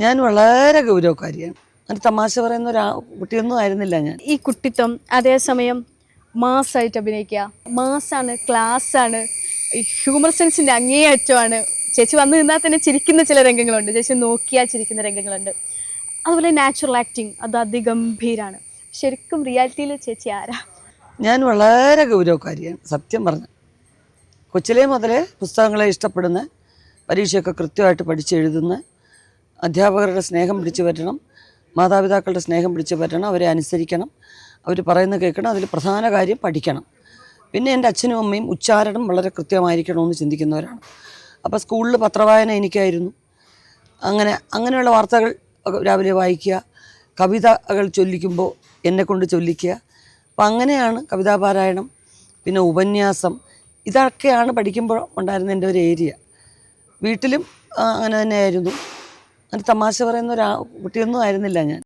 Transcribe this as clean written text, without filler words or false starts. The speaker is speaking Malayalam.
ഞാൻ വളരെ ഗൗരവക്കാരിയാണ്. അങ്ങനെ തമാശ പറയുന്ന കുട്ടിയൊന്നും ആയിരുന്നില്ല ഞാൻ. ഈ കുട്ടിത്വം അതേസമയം മാസ്സായിട്ട് അഭിനയിക്കുക, മാസ്സാണ്, ക്ലാസ്സാണ്, ഹ്യൂമർ സെൻസിൻ്റെ അങ്ങേയറ്റമാണ്. ചേച്ചി വന്നു നിന്നാൽ തന്നെ ചിരിക്കുന്ന ചില രംഗങ്ങളുണ്ട്, ചേച്ചി നോക്കിയാൽ ചിരിക്കുന്ന രംഗങ്ങളുണ്ട്. അതുപോലെ നാച്ചുറൽ ആക്ടിങ് അത് അതിഗംഭീരാണ്. ശരിക്കും റിയാലിറ്റിയിൽ ചേച്ചി ആരാ? ഞാൻ വളരെ ഗൗരവക്കാരിയാണ് സത്യം പറഞ്ഞു. കൊച്ചിലേ മുതലേ പുസ്തകങ്ങളെ ഇഷ്ടപ്പെടുന്ന, പരീക്ഷയൊക്കെ കൃത്യമായിട്ട് പഠിച്ചെഴുതുന്ന, അധ്യാപകരുടെ സ്നേഹം പിടിച്ചു പറ്റണം, മാതാപിതാക്കളുടെ സ്നേഹം പിടിച്ചു പറ്റണം, അവരെ അനുസരിക്കണം, അവർ പറയുന്നത് കേൾക്കണം, അതിൽ പ്രധാന കാര്യം പഠിക്കണം. പിന്നെ എൻ്റെ അച്ഛനും അമ്മയും ഉച്ചാരണം വളരെ കൃത്യമായിരിക്കണമെന്ന് ചിന്തിക്കുന്നവരാണ്. അപ്പോൾ സ്കൂളിൽ പത്രവായന എനിക്കായിരുന്നു. അങ്ങനെയുള്ള വാർത്തകൾ രാവിലെ വായിക്കുക, കവിതകൾ ചൊല്ലിക്കുമ്പോൾ എന്നെക്കൊണ്ട് ചൊല്ലിക്കുക. അപ്പം അങ്ങനെയാണ് കവിതാപാരായണം, പിന്നെ ഉപന്യാസം, ഇതൊക്കെയാണ് പഠിക്കുമ്പോൾ ഉണ്ടായിരുന്ന എൻ്റെ ഒരു ഏരിയ. വീട്ടിലും അങ്ങനെ തന്നെയായിരുന്നു. അങ്ങനെ തമാശ പറയുന്ന കുട്ടിയൊന്നും ആയിരുന്നില്ല ഞാൻ.